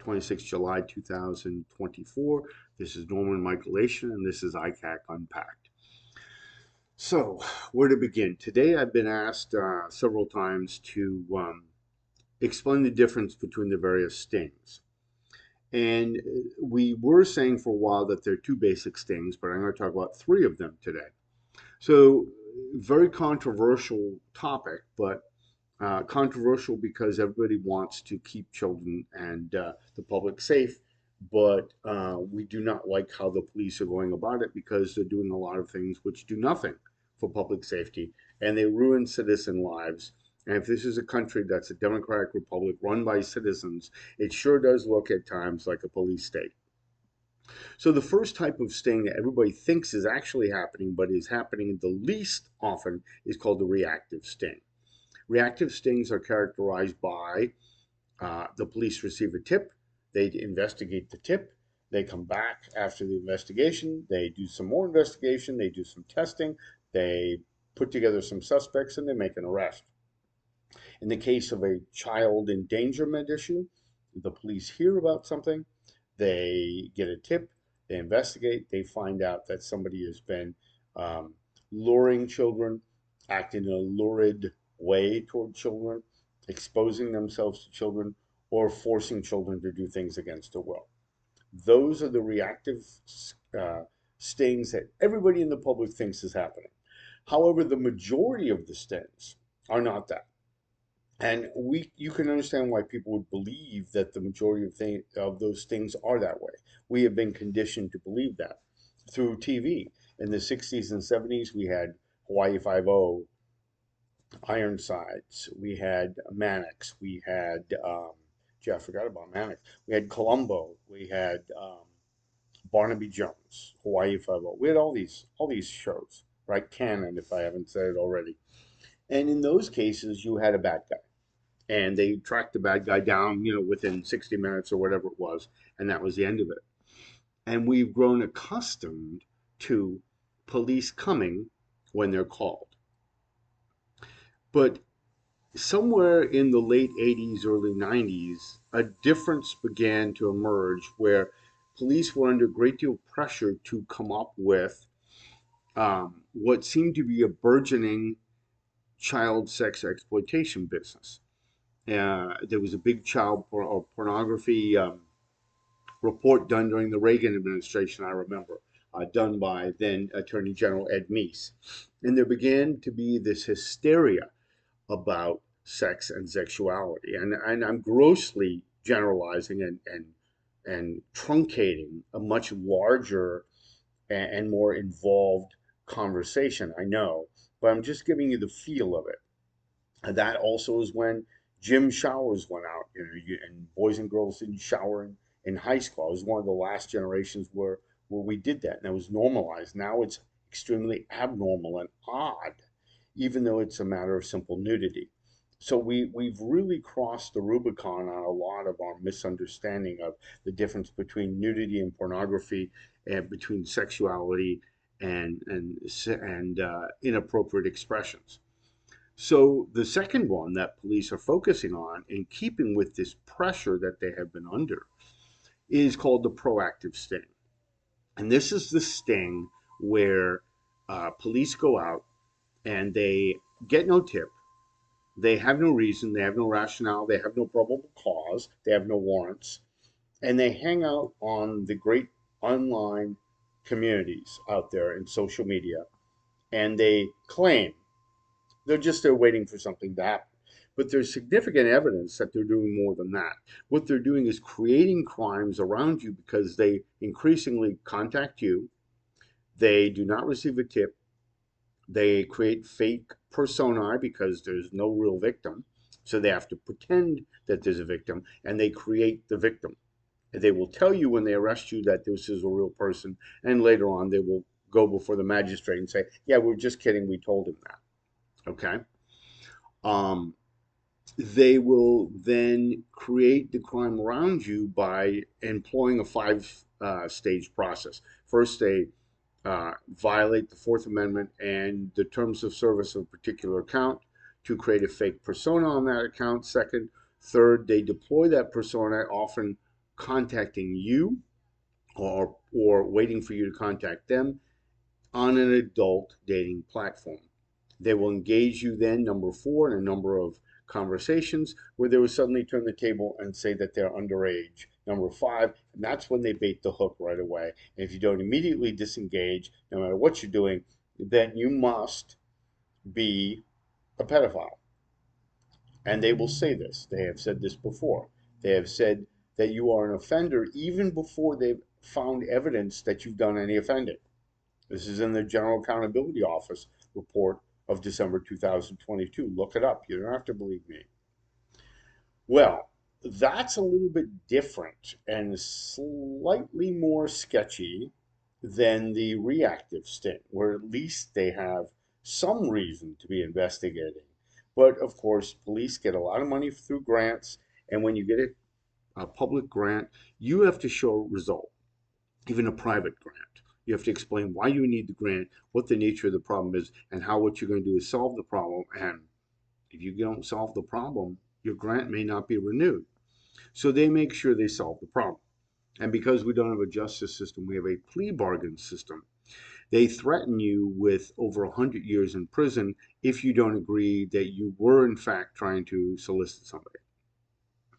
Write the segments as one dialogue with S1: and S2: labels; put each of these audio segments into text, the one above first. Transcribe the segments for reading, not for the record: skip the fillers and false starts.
S1: 26 July 2024. This is Norman Michaelation, and this is ICAC Unpacked. So, where to begin? Today, I've been asked several times to explain the difference between the various stings. And we were saying for a while that there are two basic stings, but I'm going to talk about three of them today. So, very controversial topic, but controversial because everybody wants to keep children and the public safe, but we do not like how the police are going about it because they're doing a lot of things which do nothing for public safety and they ruin citizen lives. And if this is a country that's a democratic republic run by citizens, it sure does look at times like a police state. So the first type of sting that everybody thinks is actually happening, but is happening the least often, is called the reactive sting. Reactive stings are characterized by the police receive a tip, they investigate the tip, they come back after the investigation, they do some more investigation, they do some testing, they put together some suspects, and they make an arrest. In the case of a child endangerment issue, the police hear about something, they get a tip, they investigate, they find out that somebody has been um, luring children, acting in a lurid way toward children, exposing themselves to children, or forcing children to do things against their will. Those are the reactive uh, stings that everybody in the public thinks is happening. However, the majority of the stings are not that. And you can understand why people would believe that the majority of those things are that way. We have been conditioned to believe that through TV. In the 60s and 70s, we had Hawaii Five-O, Ironsides, we had Mannix, we had, gee, I forgot about Mannix. We had Columbo, we had Barnaby Jones, Hawaii Five-O. We had all these shows, right? Canon, if I haven't said it already. And in those cases, you had a bad guy and they tracked the bad guy down, within 60 minutes or whatever it was, and that was the end of it. And we've grown accustomed to police coming when they're called. But somewhere in the late 80s, early 90s, a difference began to emerge where police were under a great deal of pressure to come up with what seemed to be a burgeoning child sex exploitation business. There was a big pornography report done during the Reagan administration, I remember, done by then Attorney General Ed Meese. And there began to be this hysteria about sex and sexuality. And I'm grossly generalizing and truncating a much larger and more involved conversation, I know, but I'm just giving you the feel of it. And that also is when gym showers went out, and boys and girls didn't shower in high school. I was one of the last generations where we did that, and it was normalized. Now it's extremely abnormal and odd, even though it's a matter of simple nudity. So we've really crossed the Rubicon on a lot of our misunderstanding of the difference between nudity and pornography, and between sexuality and inappropriate expressions. So the second one that police are focusing on, in keeping with this pressure that they have been under, is called the proactive sting. And this is the sting where police go out and they get no tip, they have no reason, they have no rationale, they have no probable cause, they have no warrants, and they hang out on the great online communities out there in social media, and they claim they're just there waiting for something to happen. But there's significant evidence that they're doing more than that. What they're doing is creating crimes around you because they increasingly contact you. They do not receive a tip. They create fake personae because there's no real victim. So they have to pretend that there's a victim and they create the victim. They will tell you when they arrest you that this is a real person. And later on, they will go before the magistrate and say, yeah, we're just kidding. We told him that. Okay. Um, they will then create the crime around you by employing a five stage process. First, they violate the Fourth Amendment and the terms of service of a particular account to create a fake persona on that account. Second, third, they deploy that persona often contacting you or waiting for you to contact them on an adult dating platform. They will engage you then, number four, in a number of conversations where they will suddenly turn the table and say that they're underage. Number five, and that's when they bait the hook right away. And if you don't immediately disengage, no matter what you're doing, then you must be a pedophile. And they will say this. They have said this before. They have said that you are an offender even before they've found evidence that you've done any offending. This is in the General Accountability Office report of December 2022. Look it up. You don't have to believe me. Well, that's a little bit different and slightly more sketchy than the reactive sting, where at least they have some reason to be investigating. But of course, police get a lot of money through grants, and when you get a public grant, you have to show a result, even a private grant. You have to explain why you need the grant, what the nature of the problem is, and how what you're going to do is solve the problem. And if you don't solve the problem, your grant may not be renewed. So they make sure they solve the problem. And because we don't have a justice system, we have a plea bargain system. They threaten you with over 100 years in prison if you don't agree that you were, in fact, trying to solicit somebody.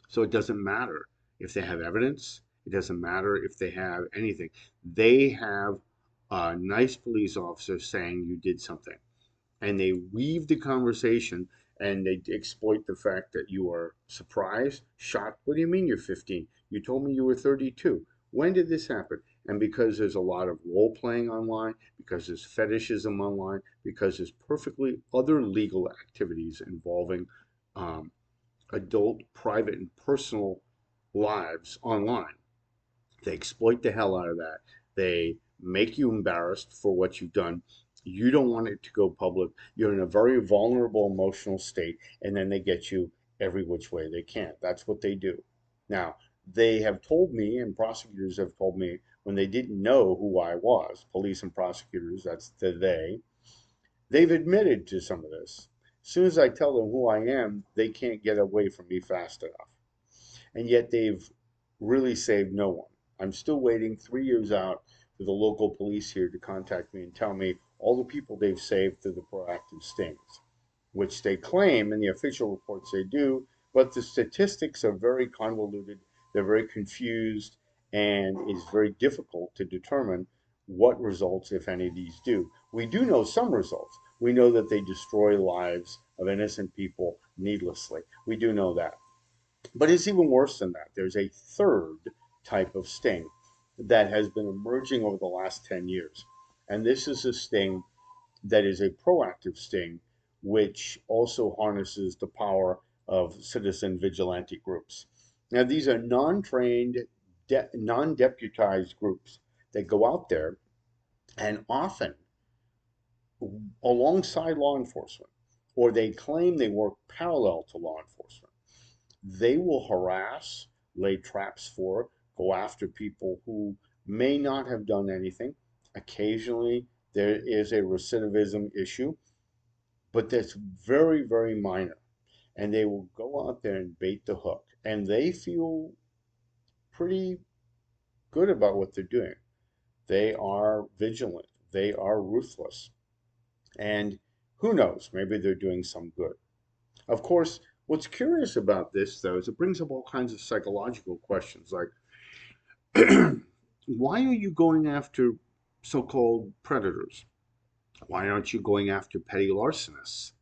S1: So it doesn't matter if they have evidence, it doesn't matter if they have anything. They have a nice police officer saying you did something. And they weave the conversation and they exploit the fact that you are surprised, shocked. What do you mean you're 15? You told me you were 32. When did this happen? And because there's a lot of role playing online, because there's fetishism online, because there's perfectly other legal activities involving um, adult, private, and personal lives online, they exploit the hell out of that. They make you embarrassed for what you've done. You don't want it to go public. You're in a very vulnerable emotional state, and then they get you every which way they can. That's what they do. Now, they have told me, and prosecutors have told me, when they didn't know who I was, police and prosecutors, that's the they, they've admitted to some of this. As soon as I tell them who I am, they can't get away from me fast enough. And yet they've really saved no one. I'm still waiting 3 years out for the local police here to contact me and tell me all the people they've saved through the proactive stings, which they claim in the official reports they do, but the statistics are very convoluted, they're very confused, and it's very difficult to determine what results, if any, these do. We do know some results. We know that they destroy lives of innocent people needlessly. We do know that. But it's even worse than that. There's a third type of sting that has been emerging over the last 10 years. And this is a sting that is a proactive sting, which also harnesses the power of citizen vigilante groups. Now, these are non trained, non deputized groups that go out there and often alongside law enforcement, or they claim they work parallel to law enforcement. They will harass, lay traps for, go after people who may not have done anything. Occasionally, there is a recidivism issue, but that's very, very minor. And they will go out there and bait the hook. And they feel pretty good about what they're doing. They are vigilant, they are ruthless. And who knows, maybe they're doing some good. Of course, what's curious about this, though, is it brings up all kinds of psychological questions like, why are you going after so called predators? Why aren't you going after petty larcenists?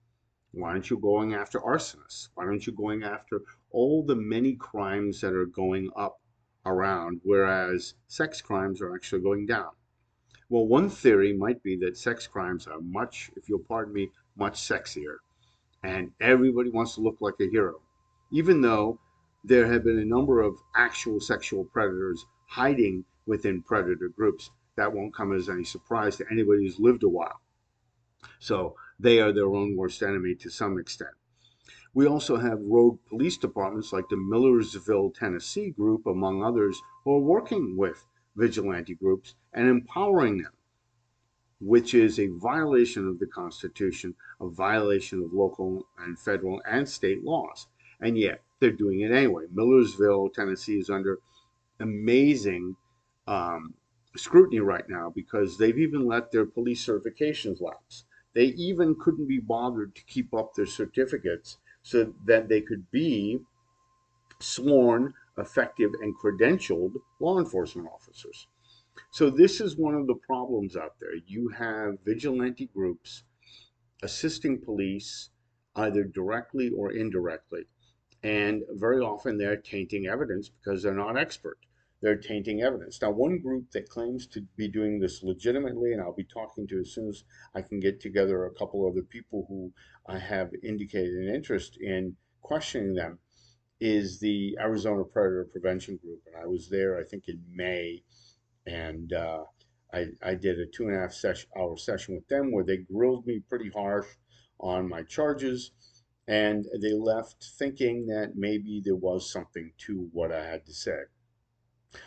S1: Why aren't you going after arsonists? Why aren't you going after all the many crimes that are going up around, whereas sex crimes are actually going down? Well, one theory might be that sex crimes are much, if you'll pardon me, much sexier. And everybody wants to look like a hero, even though there have been a number of actual sexual predators hiding within predator groups. That won't come as any surprise to anybody who's lived a while. So they are their own worst enemy to some extent. We also have rogue police departments like the Millersville, Tennessee group, among others, who are working with vigilante groups and empowering them, which is a violation of the Constitution, a violation of local and federal and state laws. And yet they're doing it anyway. Millersville, Tennessee is under amazing um, scrutiny right now because they've even let their police certifications lapse. They even couldn't be bothered to keep up their certificates so that they could be sworn, effective, and credentialed law enforcement officers. So, this is one of the problems out there. You have vigilante groups assisting police either directly or indirectly. And very often they're tainting evidence because they're not expert. They're tainting evidence. Now, one group that claims to be doing this legitimately, and I'll be talking to as soon as I can get together a couple other people who I have indicated an interest in questioning them, is the Arizona Predator Prevention Group. And I was there, I think, in May, and I did a 2.5 hour session with them where they grilled me pretty harsh on my charges, and they left thinking that maybe there was something to what I had to say.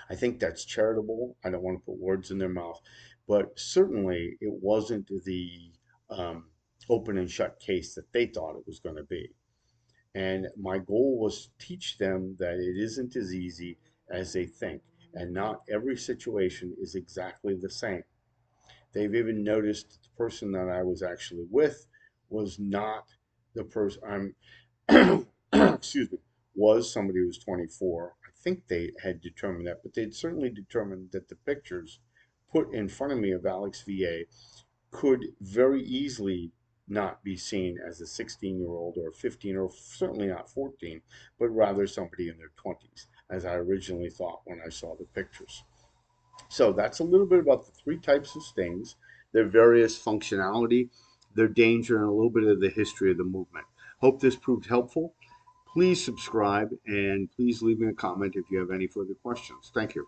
S1: I think that's charitable. I don't want to put words in their mouth, but certainly it wasn't the um, open and shut case that they thought it was going to be. And my goal was to teach them that it isn't as easy as they think, and not every situation is exactly the same. They've even noticed the person that I was actually with was not the person I'm, excuse me, was somebody who was 24. I think they had determined that, but they'd certainly determined that the pictures put in front of me of Alex VA could very easily not be seen as a 16-year-old or 15 or certainly not 14, but rather somebody in their 20s, as I originally thought when I saw the pictures. So that's a little bit about the three types of stings, their various functionality, their danger, and a little bit of the history of the movement. Hope this proved helpful. Please subscribe and please leave me a comment if you have any further questions. Thank you.